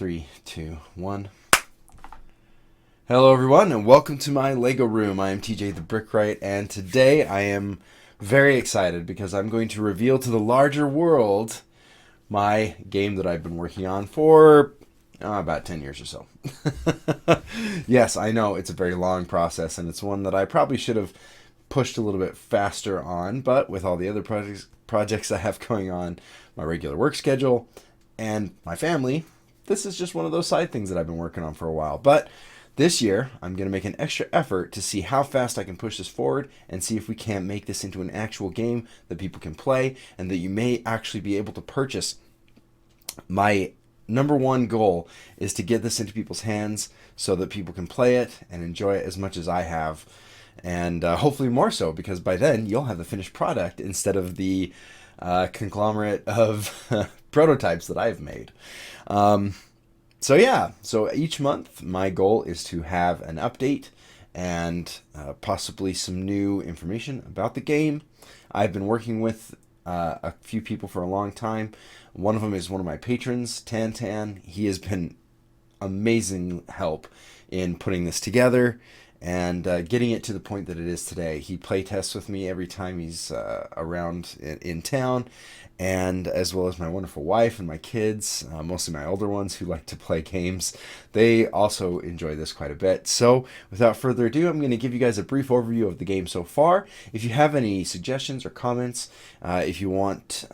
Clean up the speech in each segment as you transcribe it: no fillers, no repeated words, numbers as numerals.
Three, two, one. Hello, everyone, and welcome to my Lego room. I am TJ the Brickwright, and today I am very excited because I'm going to reveal to the larger world my game that I've been working on for about 10 years or so. Yes, I know it's a very long process, and it's one that I probably should have pushed a little bit faster on, but with all the other projects I have going on, my regular work schedule, and my family, this is just one of those side things that I've been working on for a while. But this year, I'm going to make an extra effort to see how fast I can push this forward and see if we can't make this into an actual game that people can play and that you may actually be able to purchase. My number one goal is to get this into people's hands so that people can play it and enjoy it as much as I have. And hopefully more so, because by then you'll have the finished product instead of the conglomerate of prototypes that I've made. So each month my goal is to have an update and possibly some new information about the game. I've been working with a few people for a long time. One of them is one of my patrons, Tan. He has been amazing help in putting this together and getting it to the point that it is today. He play tests with me every time he's around in town, and as well as my wonderful wife and my kids, mostly my older ones who like to play games. They also enjoy this quite a bit. So without further ado, I'm going to give you guys a brief overview of the game so far. If you have any suggestions or comments, if you want...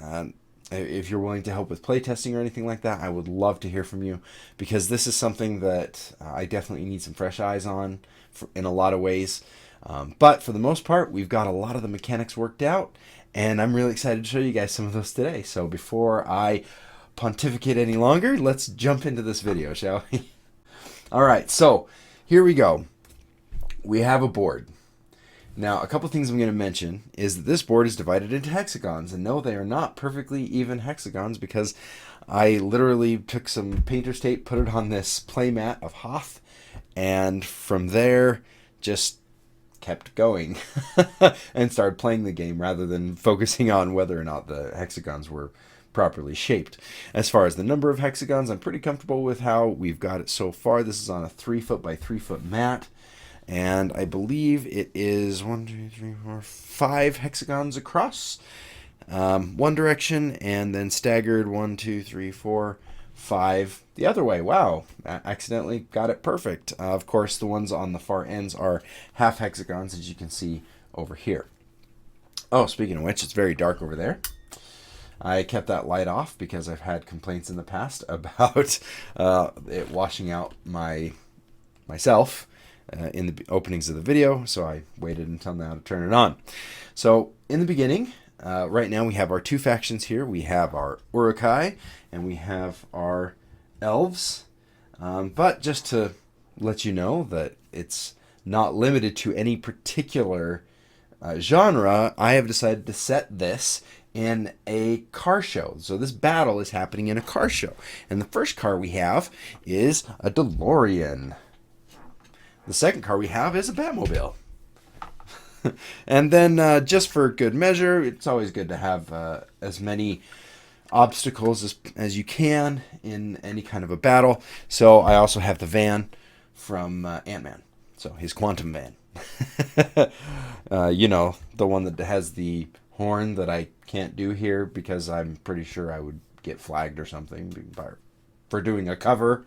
if you're willing to help with playtesting or anything like that, I would love to hear from you, because this is something that I definitely need some fresh eyes on in a lot of ways. But for the most part, we've got a lot of the mechanics worked out, and I'm really excited to show you guys some of those today. So before I pontificate any longer, let's jump into this video, shall we? All right, so here we go. We have a board. Now, a couple things I'm going to mention is that this board is divided into hexagons, and no, they are not perfectly even hexagons, because I literally took some painter's tape, put it on this playmat of Hoth, and from there just kept going and started playing the game rather than focusing on whether or not the hexagons were properly shaped. As far as the number of hexagons, I'm pretty comfortable with how we've got it so far. This is on a 3 foot by 3 foot mat. And I believe it is 1, 2, 3, 4, 5 hexagons across one direction, and then staggered 1, 2, 3, 4, 5 the other way. Wow, I accidentally got it perfect. Of course, the ones on the far ends are half hexagons, as you can see over here. Oh, speaking of which, it's very dark over there. I kept that light off because I've had complaints in the past about it washing out myself in the openings of the video, so I waited until now to turn it on. So in the beginning, right now we have our two factions here. We have our Uruk-hai and we have our elves. But just to let you know that it's not limited to any particular genre, I have decided to set this in a car show. So this battle is happening in a car show. And the first car we have is a DeLorean. The second car we have is a Batmobile. And then just for good measure, it's always good to have as many obstacles as you can in any kind of a battle. So I also have the van from Ant-Man. So his quantum van. You know, the one that has the horn that I can't do here because I'm pretty sure I would get flagged or something for doing a cover.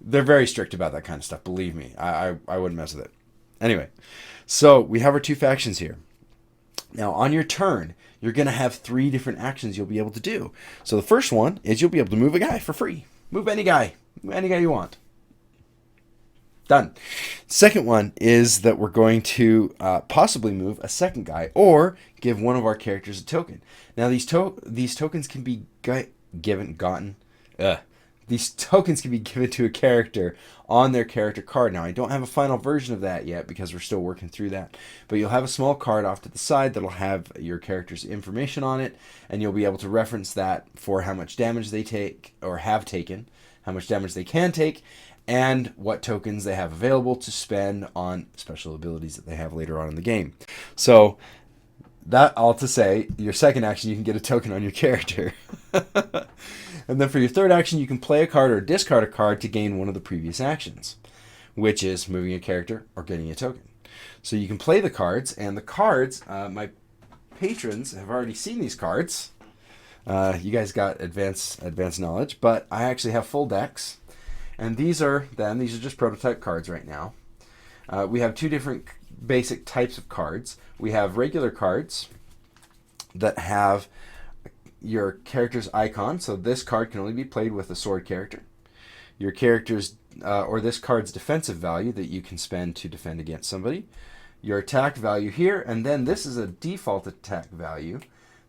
They're very strict about that kind of stuff, believe me. I wouldn't mess with it. Anyway, so we have our two factions here. Now, on your turn, you're going to have 3 different actions you'll be able to do. So the first one is you'll be able to move a guy for free. Move any guy. Any guy you want. Done. Second one is that we're going to possibly move a second guy or give one of our characters a token. Now, these tokens can be given to a character on their character card. Now, I don't have a final version of that yet because we're still working through that. But you'll have a small card off to the side that'll have your character's information on it, and you'll be able to reference that for how much damage they take or have taken, how much damage they can take, and what tokens they have available to spend on special abilities that they have later on in the game. So that all to say, your second action, you can get a token on your character. And then for your third action, you can play a card or discard a card to gain one of the previous actions, which is moving a character or getting a token. So you can play the cards, and the cards, my patrons have already seen these cards. You guys got advanced knowledge, but I actually have full decks. And these are just prototype cards right now. We have two different basic types of cards. We have regular cards that have your character's icon. So this card can only be played with a sword character. Your character's or this card's defensive value that you can spend to defend against somebody. Your attack value here, and then this is a default attack value.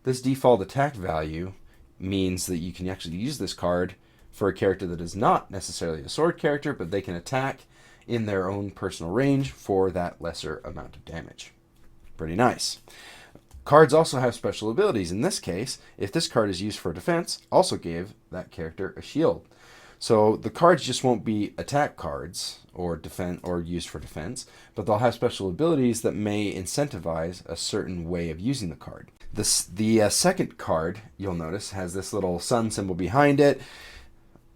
This default attack value means that you can actually use this card for a character that is not necessarily a sword character, but they can attack in their own personal range for that lesser amount of damage. Pretty nice. Cards also have special abilities. In this case, if this card is used for defense, also give that character a shield. So the cards just won't be attack cards or defense or used for defense, but they'll have special abilities that may incentivize a certain way of using the card. The second card, you'll notice, has this little sun symbol behind it.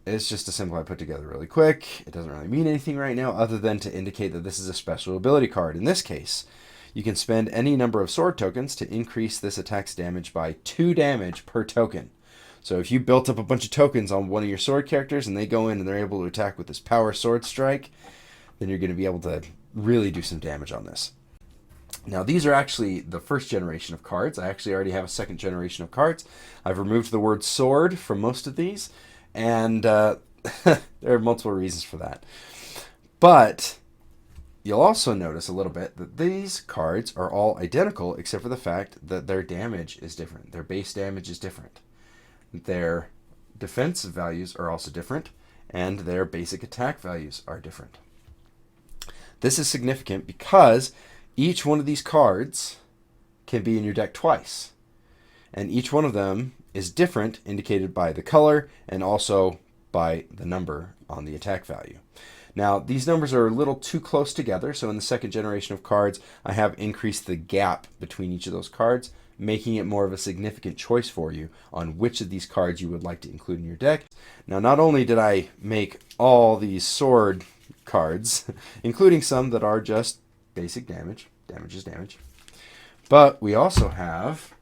It's just a symbol I put together really quick. It doesn't really mean anything right now other than to indicate that this is a special ability card. In this case, you can spend any number of sword tokens to increase this attack's damage by 2 damage per token. So if you built up a bunch of tokens on one of your sword characters and they go in and they're able to attack with this power sword strike, then you're going to be able to really do some damage on this. Now these are actually the first generation of cards. I actually already have a second generation of cards. I've removed the word sword from most of these, and there are multiple reasons for that. But you'll also notice a little bit that these cards are all identical except for the fact that their damage is different. Their base damage is different. Their defense values are also different, and their basic attack values are different. This is significant because each one of these cards can be in your deck twice, and each one of them is different, indicated by the color and also by the number on the attack value. Now, these numbers are a little too close together, so in the second generation of cards, I have increased the gap between each of those cards, making it more of a significant choice for you on which of these cards you would like to include in your deck. Now, not only did I make all these sword cards, including some that are just basic damage, damage is damage, but we also have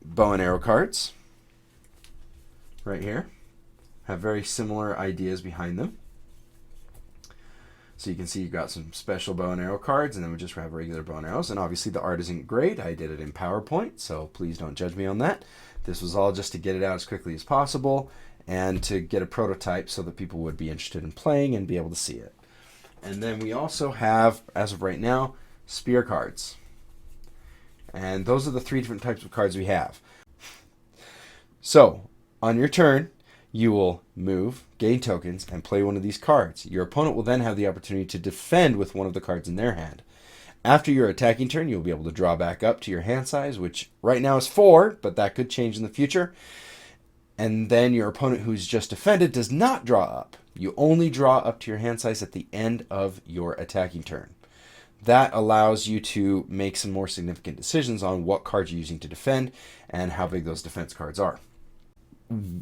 bow and arrow cards right here. Have very similar ideas behind them. So you can see you've got some special bow and arrow cards, and then we just have regular bow and arrows. And obviously the art isn't great. I did it in PowerPoint, so please don't judge me on that. This was all just to get it out as quickly as possible and to get a prototype so that people would be interested in playing and be able to see it. And then we also have, as of right now, spear cards. And those are the 3 different types of cards we have. So, on your turn, you will move, gain tokens, and play one of these cards. Your opponent will then have the opportunity to defend with one of the cards in their hand. After your attacking turn, you'll be able to draw back up to your hand size, which right now is 4, but that could change in the future. And then your opponent who's just defended does not draw up. You only draw up to your hand size at the end of your attacking turn. That allows you to make some more significant decisions on what cards you're using to defend and how big those defense cards are.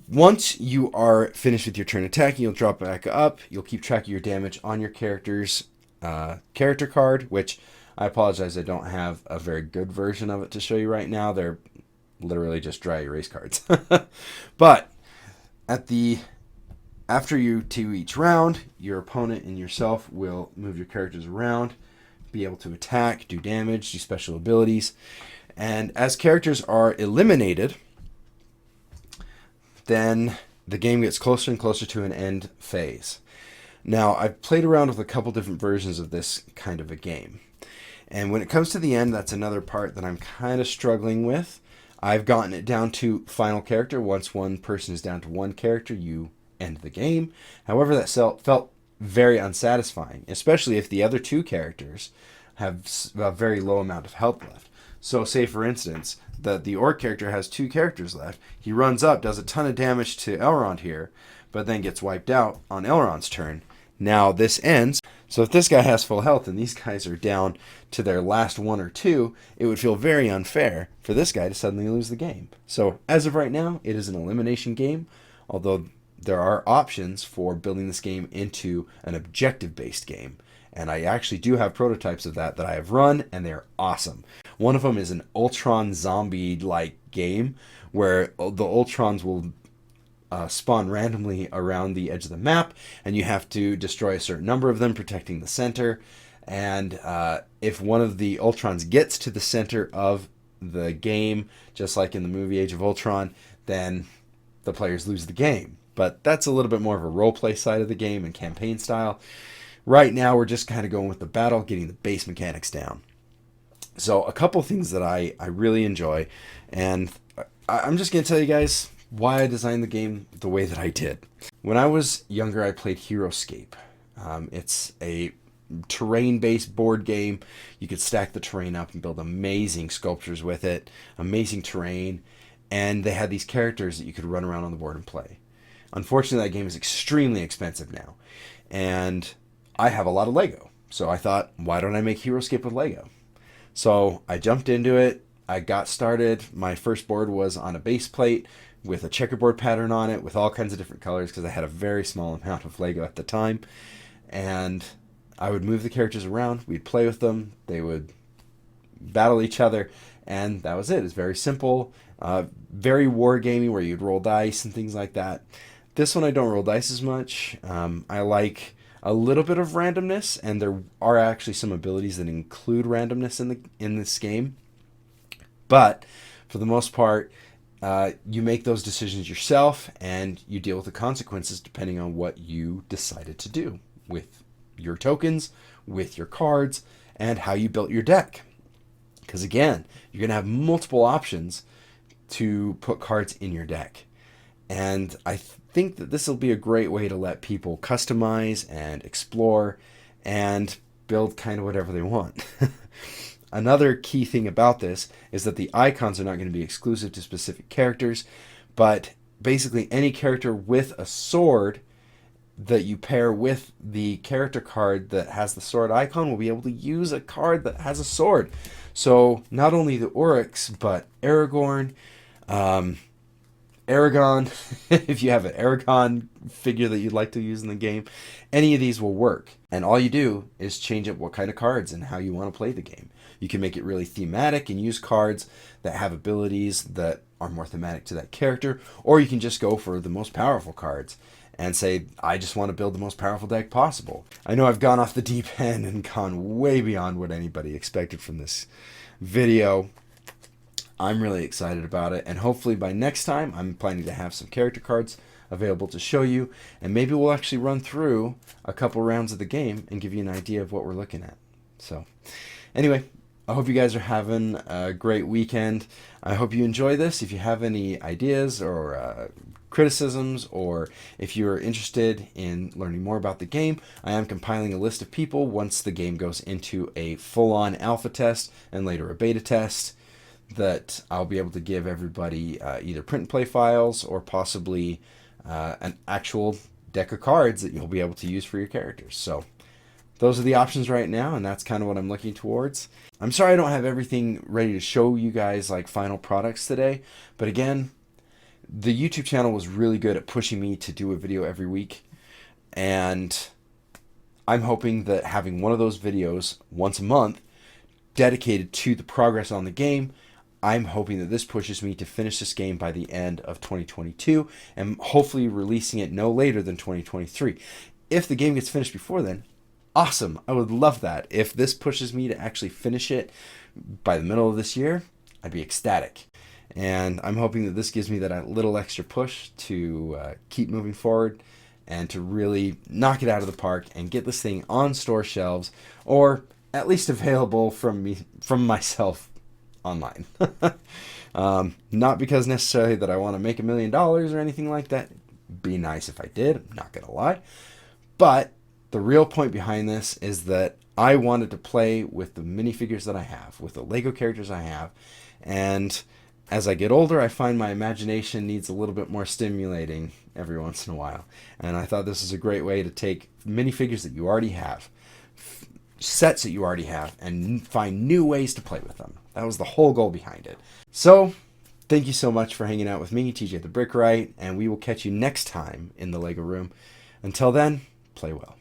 Once you are finished with your turn attacking, you'll drop back up. You'll keep track of your damage on your character's character card, which I apologize, I don't have a very good version of it to show you right now. They're literally just dry erase cards. But after you do each round, your opponent and yourself will move your characters around, be able to attack, do damage, do special abilities. And as characters are eliminated, then the game gets closer and closer to an end phase. Now, I've played around with a couple different versions of this kind of a game. And when it comes to the end, that's another part that I'm kind of struggling with. I've gotten it down to final character. Once one person is down to one character, you end the game. However, that felt very unsatisfying, especially if the other 2 characters have a very low amount of health left. So say, for instance, that the orc character has 2 characters left. He runs up, does a ton of damage to Elrond here, but then gets wiped out on Elrond's turn. Now this ends, so if this guy has full health and these guys are down to their last one or two, it would feel very unfair for this guy to suddenly lose the game. So as of right now, it is an elimination game, although there are options for building this game into an objective-based game. And I actually do have prototypes of that I have run, and they're awesome. One of them is an Ultron zombie-like game where the Ultrons will spawn randomly around the edge of the map, and you have to destroy a certain number of them, protecting the center. And if one of the Ultrons gets to the center of the game, just like in the movie Age of Ultron, then the players lose the game. But that's a little bit more of a roleplay side of the game and campaign style. Right now, we're just kind of going with the battle, getting the base mechanics down. So a couple things that I really enjoy, and I'm just going to tell you guys why I designed the game the way that I did. When I was younger, I played Heroscape. It's a terrain-based board game. You could stack the terrain up and build amazing sculptures with it, amazing terrain, and they had these characters that you could run around on the board and play. Unfortunately, that game is extremely expensive now, and I have a lot of Lego. So I thought, why don't I make Heroscape with Lego? So I jumped into it. I got started. My first board was on a base plate with a checkerboard pattern on it with all kinds of different colors because I had a very small amount of Lego at the time. And I would move the characters around. We'd play with them. They would battle each other. And that was it. It's very simple, very wargamey where you'd roll dice and things like that. This one I don't roll dice as much. I like a little bit of randomness, and there are actually some abilities that include randomness in this game. But for the most part, you make those decisions yourself, and you deal with the consequences depending on what you decided to do with your tokens, with your cards, and how you built your deck. Because again, you're going to have multiple options to put cards in your deck. And I think that this will be a great way to let people customize and explore and build kind of whatever they want. Another key thing about this is that the icons are not going to be exclusive to specific characters, but basically any character with a sword that you pair with the character card that has the sword icon will be able to use a card that has a sword. So not only the Oryx, but Aragorn, Aragon, if you have an Aragon figure that you'd like to use in the game, any of these will work. And all you do is change up what kind of cards and how you want to play the game. You can make it really thematic and use cards that have abilities that are more thematic to that character, or you can just go for the most powerful cards and say, I just want to build the most powerful deck possible. I know I've gone off the deep end and gone way beyond what anybody expected from this video. I'm really excited about it, and hopefully by next time I'm planning to have some character cards available to show you, and maybe we'll actually run through a couple rounds of the game and give you an idea of what we're looking at. So anyway, I hope you guys are having a great weekend. I hope you enjoy this. If you have any ideas or criticisms, or if you're interested in learning more about the game, I am compiling a list of people once the game goes into a full-on alpha test and later a beta test, that I'll be able to give everybody either print and play files or possibly an actual deck of cards that you'll be able to use for your characters. So those are the options right now, and that's kind of what I'm looking towards. I'm sorry I don't have everything ready to show you guys like final products today, but again, the YouTube channel was really good at pushing me to do a video every week, and I'm hoping that having one of those videos once a month dedicated to the progress on the game, I'm hoping that this pushes me to finish this game by the end of 2022 and hopefully releasing it no later than 2023. If the game gets finished before then, awesome. I would love that. If this pushes me to actually finish it by the middle of this year, I'd be ecstatic. And I'm hoping that this gives me that little extra push to keep moving forward and to really knock it out of the park and get this thing on store shelves, or at least available from myself online. Not because necessarily that I want to make $1 million or anything like that. Be nice if I did, I'm not gonna lie. But the real point behind this is that I wanted to play with the minifigures that I have, with the Lego characters I have, and As I get older, I find my imagination needs a little bit more stimulating every once in a while. And I thought this is a great way to take minifigures that you already have, sets that you already have, and find new ways to play with them. That was the whole goal behind it. So, thank you so much for hanging out with me, TJ the Brickright, and we will catch you next time in the Lego Room. Until then, play well.